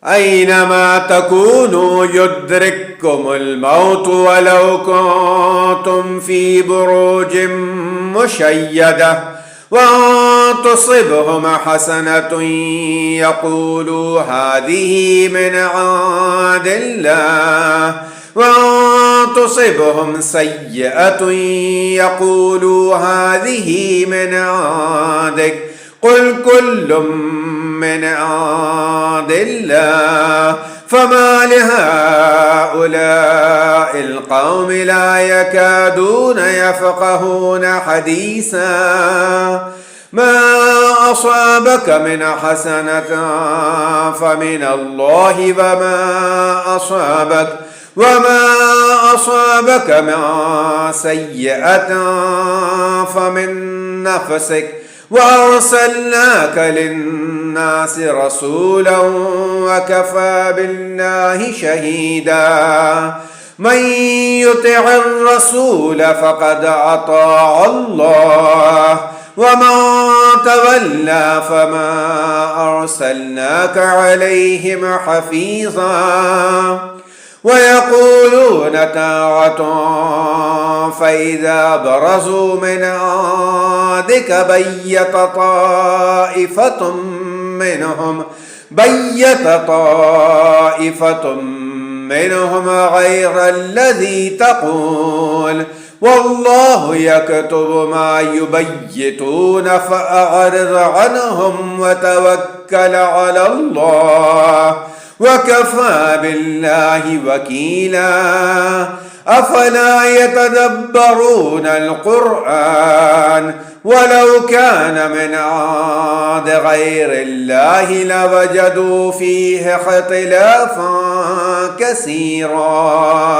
أينما تكونوا يدرككم الموت ولو كنتم في بروج مشيدة وإن تصبهم حسنة يقولوا هذه من عند الله وإن تصبهم سيئة يقولوا هذه من عندك قل كل من عند الله فما لهؤلاء القوم لا يكادون يفقهون حديثا ما أصابك من حسنة فمن الله وما أصابك من سيئة فمن نفسك وأرسلناك للناس رسولا وكفى بالله شهيدا من يطع الرسول فقد أطاع الله ومن تولى فما أرسلناك عليهم حفيظا ويقولون طاعة فإذا برزوا من عندك بيت طائفة منهم غير الذي تقول والله يكتب ما يبيتون فأعرض عنهم وتوكل على الله وكفى بالله وكيلا أفلا يتدبرون القرآن ولو كان من عند غير الله لوجدوا فيه اختلافا كثيرا